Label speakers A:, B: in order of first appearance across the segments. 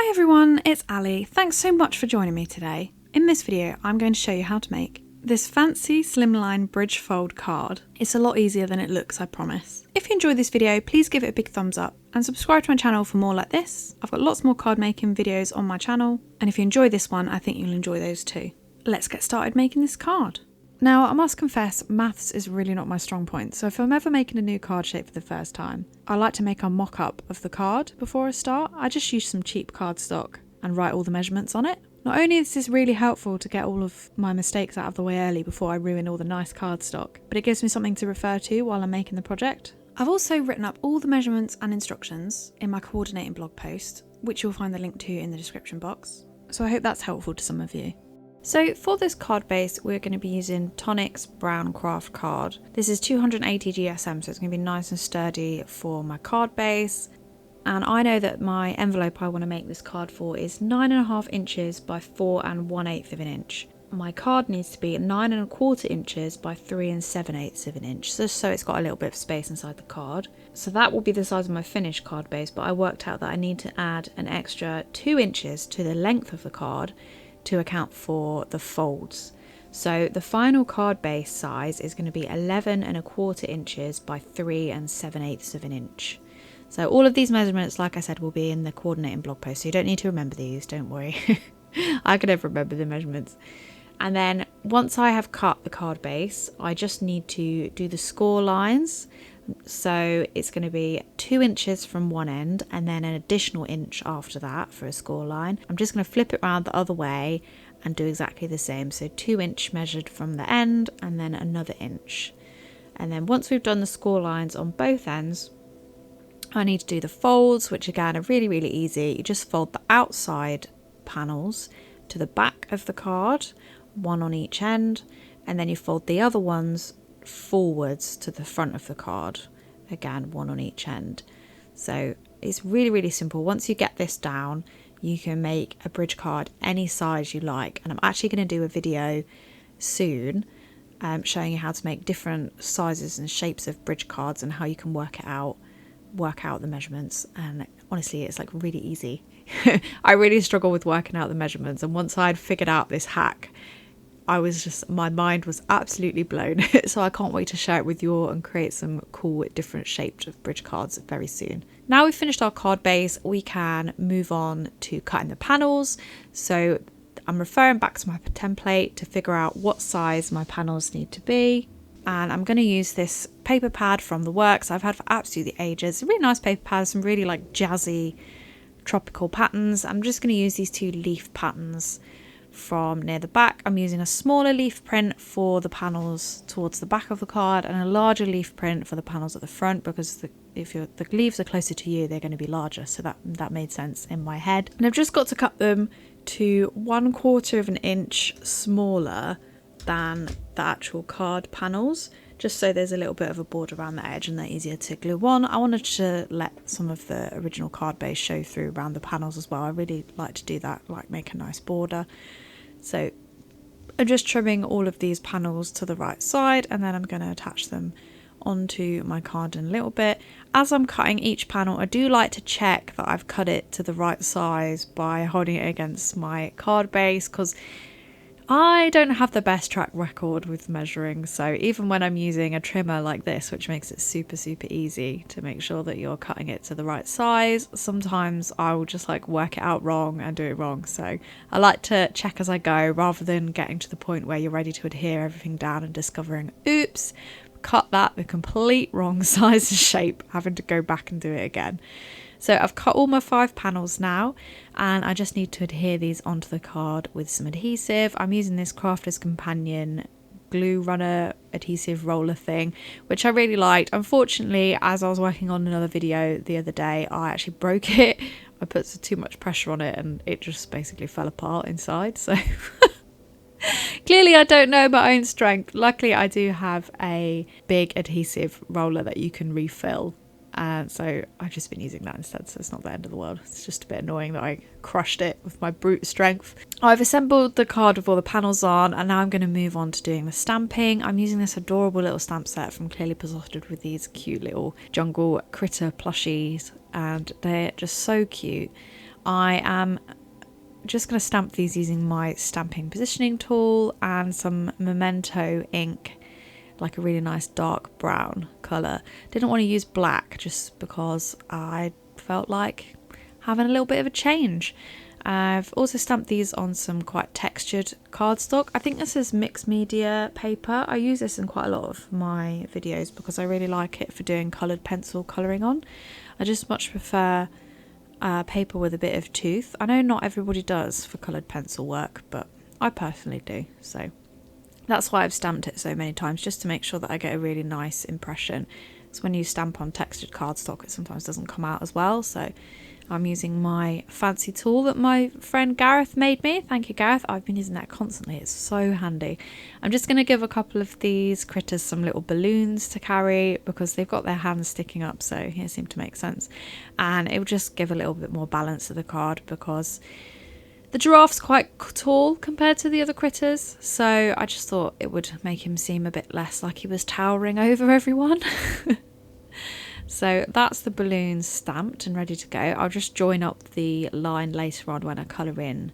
A: Hi everyone, it's Ali. Thanks so much for joining me today. In this video, I'm going to show you how to make this fancy Slimline bridge fold card. It's a lot easier than it looks, I promise. If you enjoyed this video, please give it a big thumbs up and subscribe to my channel for more like this. I've got lots more card making videos on my channel, and if you enjoy this one, I think you'll enjoy those too. Let's get started making this card. Now, I must confess, maths is really not my strong point, so if I'm ever making a new card shape for the first time, I like to make a mock-up of the card before I start. I just use some cheap cardstock and write all the measurements on it. Not only is this really helpful to get all of my mistakes out of the way early before I ruin all the nice cardstock, but it gives me something to refer to while I'm making the project. I've also written up all the measurements and instructions in my coordinating blog post, which you'll find the link to in the description box, so I hope that's helpful to some of you. So for this card base, we're going to be using Tonic's Brown Craft card. This is 280 GSM, so it's going to be nice and sturdy for my card base. And I know that my envelope I want to make this card for is 9.5 inches by 4 1/8 of an inch. My card needs to be 9.25 inches by 3 7/8 of an inch, just so it's got a little bit of space inside the card. So that will be the size of my finished card base, but I worked out that I need to add an extra 2 inches to the length of the card to account for the folds. So the final card base size is going to be 11.25 inches by 3 7/8 of an inch. So all of these measurements, like I said, will be in the coordinating blog post, so you don't need to remember these, don't worry. I could never remember the measurements. And then once I have cut the card base, I just need to do the score lines. So it's going to be 2 inches from one end and then an additional inch after that for a score line. I'm just going to flip it around the other way and do exactly the same. So 2 inch measured from the end and then another inch. And then once we've done the score lines on both ends, I need to do the folds, which again are really, really easy. You just fold the outside panels to the back of the card, one on each end, and then you fold the other ones forwards to the front of the card, again one on each end. So it's really, really simple. Once you get this down, you can make a bridge card any size you like, and I'm actually going to do a video soon showing you how to make different sizes and shapes of bridge cards and how you can work out the measurements. And honestly, it's like really easy. I really struggle with working out the measurements, and once I'd figured out this hack, my mind was absolutely blown. So I can't wait to share it with you all and create some cool different shapes of bridge cards very soon. Now we've finished our card base, we can move on to cutting the panels. So I'm referring back to my template to figure out what size my panels need to be. And I'm going to use this paper pad from The Works I've had for absolutely ages. It's a really nice paper pad, some really like jazzy tropical patterns. I'm just going to use these two leaf patterns from near the back. I'm using a smaller leaf print for the panels towards the back of the card and a larger leaf print for the panels at the front, because if the leaves are closer to you, they're going to be larger. So that made sense in my head. And I've just got to cut them to 1/4 of an inch smaller than the actual card panels, just so there's a little bit of a border around the edge and they're easier to glue on. I wanted to let some of the original card base show through around the panels as well. I really like to do that, like make a nice border. So I'm just trimming all of these panels to the right side, and then I'm going to attach them onto my card in a little bit. As I'm cutting each panel, I do like to check that I've cut it to the right size by holding it against my card base, because I don't have the best track record with measuring, so even when I'm using a trimmer like this, which makes it super, super easy to make sure that you're cutting it to the right size, sometimes I will just like work it out wrong and do it wrong. So I like to check as I go, rather than getting to the point where you're ready to adhere everything down and discovering, oops, cut that the complete wrong size and shape, having to go back and do it again. So I've cut all my 5 panels now, and I just need to adhere these onto the card with some adhesive. I'm using this Crafter's Companion glue runner adhesive roller thing, which I really liked. Unfortunately, as I was working on another video the other day, I actually broke it. I put too much pressure on it and it just basically fell apart inside. So clearly I don't know my own strength. Luckily I do have a big adhesive roller that you can refill. So I've just been using that instead, so it's not the end of the world. It's just a bit annoying that I crushed it with my brute strength. I've assembled the card with all the panels on, and now I'm going to move on to doing the stamping. I'm using this adorable little stamp set from Clearly Potted with these cute little jungle critter plushies, and they're just so cute. I am just going to stamp these using my stamping positioning tool and some Memento ink, like a really nice dark brown colour. Didn't want to use black just because I felt like having a little bit of a change. I've also stamped these on some quite textured cardstock. I think this is mixed media paper. I use this in quite a lot of my videos because I really like it for doing coloured pencil colouring on. I just much prefer paper with a bit of tooth. I know not everybody does for coloured pencil work, but I personally do. So that's why I've stamped it so many times, just to make sure that I get a really nice impression. So when you stamp on textured cardstock, it sometimes doesn't come out as well. So I'm using my fancy tool that my friend Gareth made me. Thank you, Gareth. I've been using that constantly. It's so handy. I'm just going to give a couple of these critters some little balloons to carry because they've got their hands sticking up, so it seemed to make sense. And it will just give a little bit more balance to the card because the giraffe's quite tall compared to the other critters. So I just thought it would make him seem a bit less like he was towering over everyone. So that's the balloons stamped and ready to go. I'll just join up the line later on when I colour in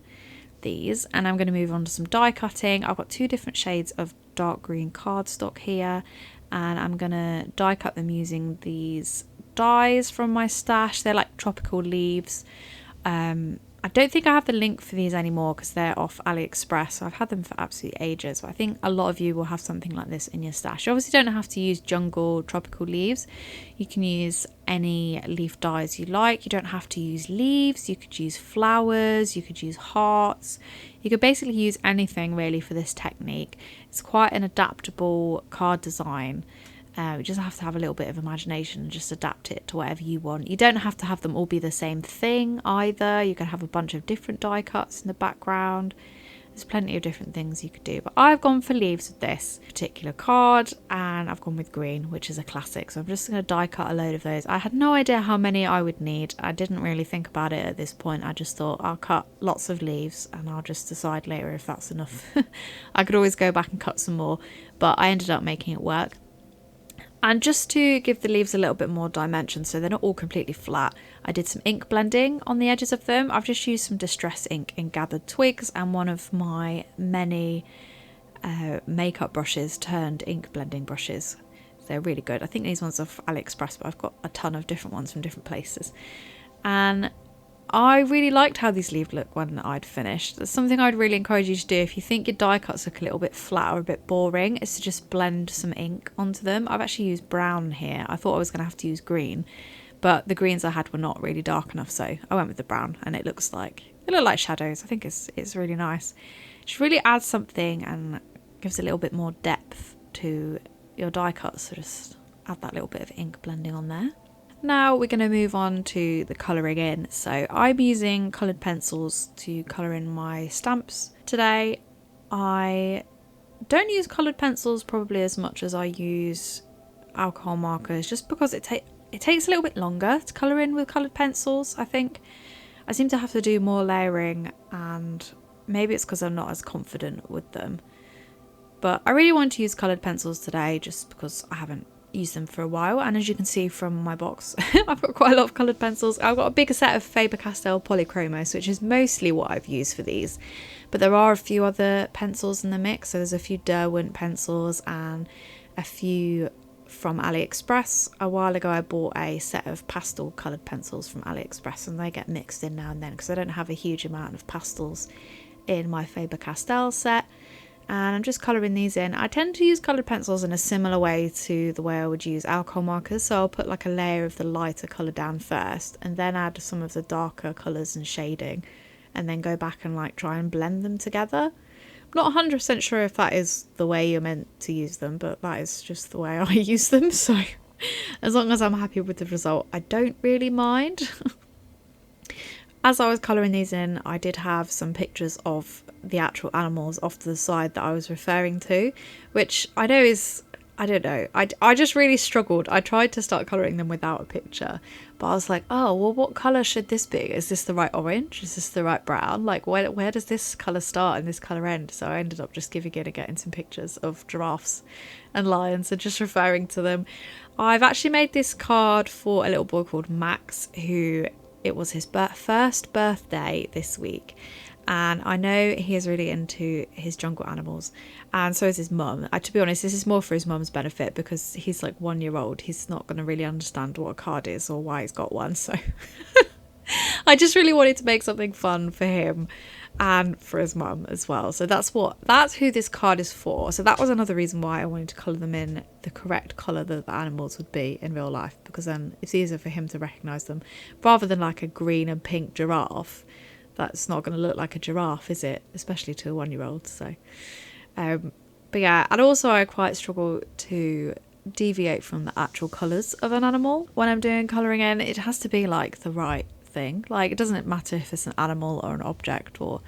A: these. And I'm going to move on to some die cutting. I've got 2 different shades of dark green cardstock here. And I'm going to die cut them using these dies from my stash. They're like tropical leaves. I don't think I have the link for these anymore because they're off AliExpress. So I've had them for absolutely ages. But I think a lot of you will have something like this in your stash. You obviously don't have to use jungle tropical leaves. You can use any leaf dies you like. You don't have to use leaves. You could use flowers. You could use hearts. You could basically use anything really for this technique. It's quite an adaptable card design. You just have to have a little bit of imagination and just adapt it to whatever you want. You don't have to have them all be the same thing either. You can have a bunch of different die cuts in the background. There's plenty of different things you could do. But I've gone for leaves with this particular card and I've gone with green, which is a classic. So I'm just going to die cut a load of those. I had no idea how many I would need. I didn't really think about it at this point. I just thought I'll cut lots of leaves and I'll just decide later if that's enough. I could always go back and cut some more, but I ended up making it work. And just to give the leaves a little bit more dimension so they're not all completely flat, I did some ink blending on the edges of them. I've just used some distress ink in gathered twigs and one of my many makeup brushes turned ink blending brushes. They're really good. I think these ones are off AliExpress, but I've got a ton of different ones from different places. And I really liked how these leaves look when I'd finished. That's something I'd really encourage you to do. If you think your die cuts look a little bit flat or a bit boring, is to just blend some ink onto them. I've actually used brown here. I thought I was going to have to use green, but the greens I had were not really dark enough, so I went with the brown and it look like shadows. I think it's really nice. It just really adds something and gives a little bit more depth to your die cuts, so just add that little bit of ink blending on there. Now we're going to move on to the colouring in. So I'm using coloured pencils to colour in my stamps today. I don't use coloured pencils probably as much as I use alcohol markers, just because it takes a little bit longer to colour in with coloured pencils. I think I seem to have to do more layering, and maybe it's because I'm not as confident with them. But I really want to use coloured pencils today just because I haven't used them for a while, and as you can see from my box I've got quite a lot of coloured pencils. I've got a bigger set of Faber-Castell Polychromos, which is mostly what I've used for these, but there are a few other pencils in the mix. So there's a few Derwent pencils and a few from AliExpress. A while ago I bought a set of pastel coloured pencils from AliExpress, and they get mixed in now and then because I don't have a huge amount of pastels in my Faber-Castell set. And I'm just colouring these in. I tend to use coloured pencils in a similar way to the way I would use alcohol markers. So I'll put like a layer of the lighter colour down first and then add some of the darker colours and shading, and then go back and like try and blend them together. I'm not 100% sure if that is the way you're meant to use them, but that is just the way I use them. So as long as I'm happy with the result, I don't really mind. As I was colouring these in, I did have some pictures of the actual animals off to the side that I was referring to, which I know is, I don't know, I just really struggled. I tried to start colouring them without a picture, but I was like, oh, well, what colour should this be? Is this the right orange? Is this the right brown? Like, where does this colour start and this colour end? So I ended up just giving it a get in some pictures of giraffes and lions and just referring to them. I've actually made this card for a little boy called Max, who it was his first birthday this week, and I know he is really into his jungle animals, and so is his mum. To be honest, this is more for his mum's benefit because he's like 1 year old. He's not going to really understand what a card is or why he's got one, so I just really wanted to make something fun for him and for his mum as well. So that's who this card is for. So that was another reason why I wanted to colour them in the correct colour that the animals would be in real life, because then it's easier for him to recognise them, rather than like a green and pink giraffe. That's not going to look like a giraffe, is it? Especially to a 1 year old. So but yeah, and also I quite struggle to deviate from the actual colours of an animal when I'm doing colouring in. It has to be like the right thing. Like, it doesn't matter if it's an animal or an object or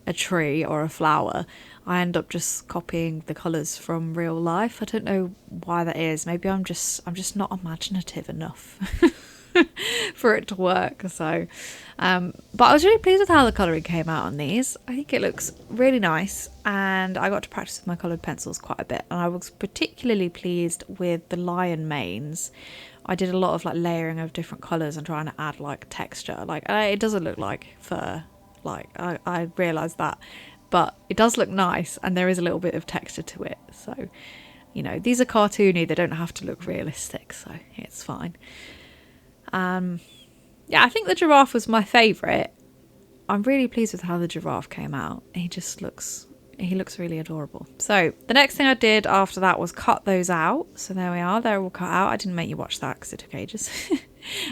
A: a tree or a flower. I end up just copying the colours from real life. I don't know why that is. Maybe I'm just not imaginative enough for it to work. So but I was really pleased with how the colouring came out on these. I think it looks really nice, and I got to practice with my coloured pencils quite a bit, and I was particularly pleased with the lion manes. I did a lot of like layering of different colours and trying to add like texture. Like, it doesn't look like fur, like I realised that, but it does look nice and there is a little bit of texture to it. So, you know, these are cartoony, they don't have to look realistic, so it's fine. Yeah, I think the giraffe was my favourite. I'm really pleased with how the giraffe came out. He looks really adorable. So the next thing I did after that was cut those out. So there we are, they're all cut out. I didn't make you watch that because it took ages.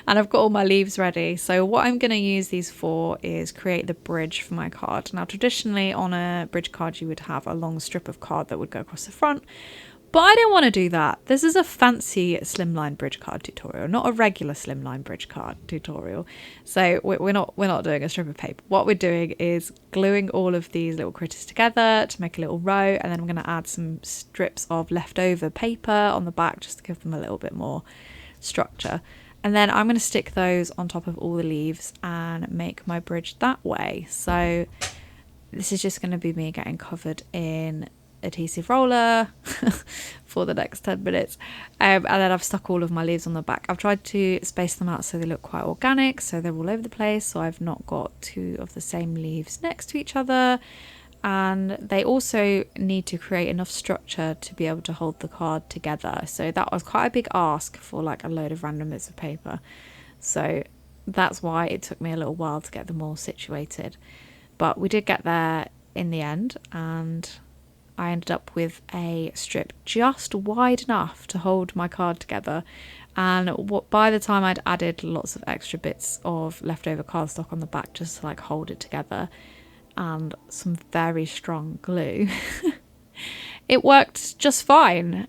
A: And I've got all my leaves ready. So what I'm going to use these for is create the bridge for my card. Now traditionally on a bridge card you would have a long strip of card that would go across the front, but I didn't want to do that. This is a fancy slimline bridge card tutorial, not a regular slimline bridge card tutorial. So we're not doing a strip of paper. What we're doing is gluing all of these little critters together to make a little row, and then I'm going to add some strips of leftover paper on the back just to give them a little bit more structure. And then I'm going to stick those on top of all the leaves and make my bridge that way. So this is just going to be me getting covered in adhesive roller for the next 10 minutes, and then I've stuck all of my leaves on the back. I've tried to space them out so they look quite organic, so they're all over the place, so I've not got two of the same leaves next to each other, and they also need to create enough structure to be able to hold the card together. So that was quite a big ask for like a load of random bits of paper, so that's why it took me a little while to get them all situated, but we did get there in the end, and I ended up with a strip just wide enough to hold my card together. And by the time I'd added lots of extra bits of leftover cardstock on the back just to like hold it together, and some very strong glue, it worked just fine.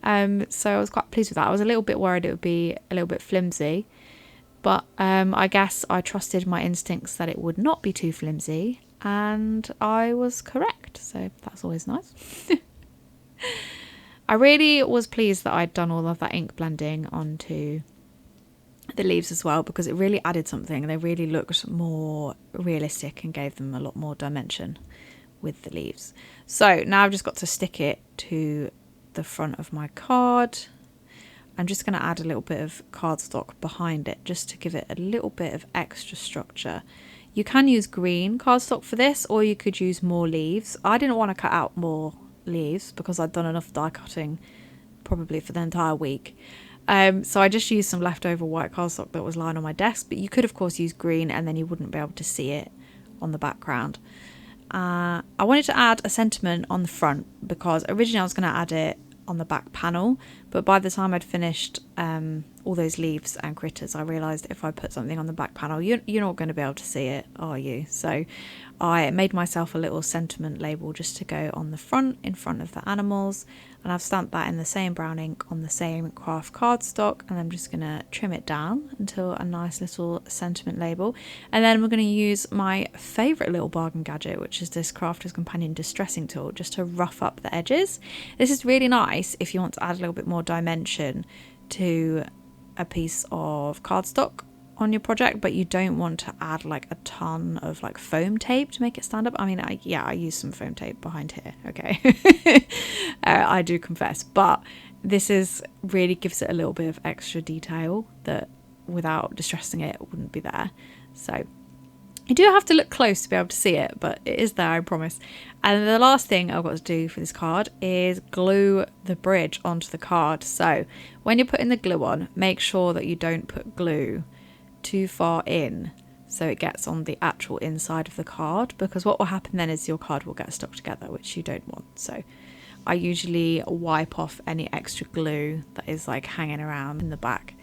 A: So I was quite pleased with that. I was a little bit worried it would be a little bit flimsy, but I guess I trusted my instincts that it would not be too flimsy, and I was correct, so that's always nice. I really was pleased that I'd done all of that ink blending onto the leaves as well, because it really added something. They really looked more realistic and gave them a lot more dimension with the leaves. So now I've just got to stick it to the front of my card. I'm just going to add a little bit of cardstock behind it just to give it a little bit of extra structure. You can use green cardstock for this, or you could use more leaves. I didn't want to cut out more leaves because I'd done enough die cutting probably for the entire week. So I just used some leftover white cardstock that was lying on my desk, but you could of course use green and then you wouldn't be able to see it on the background. I wanted to add a sentiment on the front because originally I was going to add it on the back panel, but by the time I'd finished all those leaves and critters, I realised if I put something on the back panel, you're not going to be able to see it, are you? So I made myself a little sentiment label just to go on the front, in front of the animals, and I've stamped that in the same brown ink on the same craft cardstock, and I'm just going to trim it down until a nice little sentiment label. And then we're going to use my favourite little bargain gadget, which is this Crafter's Companion distressing tool, just to rough up the edges. This is really nice if you want to add a little bit more dimension to a piece of cardstock on your project, but you don't want to add like a ton of like foam tape to make it stand up. I mean, I use some foam tape behind here, okay. I do confess, but this is really gives it a little bit of extra detail that without distressing it wouldn't be there. So you do have to look close to be able to see it, but it is there, I promise. And the last thing I've got to do for this card is glue the bridge onto the card. So when you're putting the glue on, make sure that you don't put glue too far in so it gets on the actual inside of the card, because what will happen then is your card will get stuck together, which you don't want. So I usually wipe off any extra glue that is like hanging around in the back.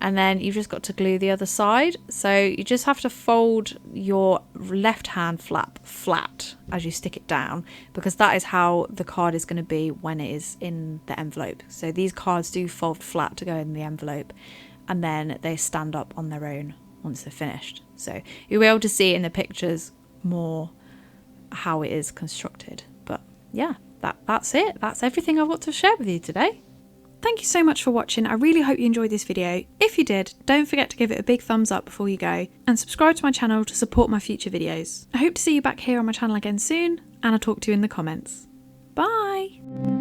A: And then you've just got to glue the other side. So you just have to fold your left hand flap flat as you stick it down, because that is how the card is going to be when it is in the envelope. So these cards do fold flat to go in the envelope, and then they stand up on their own once they're finished. So you'll be able to see in the pictures more how it is constructed. But yeah, that's it. That's everything I've got to share with you today. Thank you so much for watching. I really hope you enjoyed this video. If you did, don't forget to give it a big thumbs up before you go, and subscribe to my channel to support my future videos. I hope to see you back here on my channel again soon, and I'll talk to you in the comments. Bye!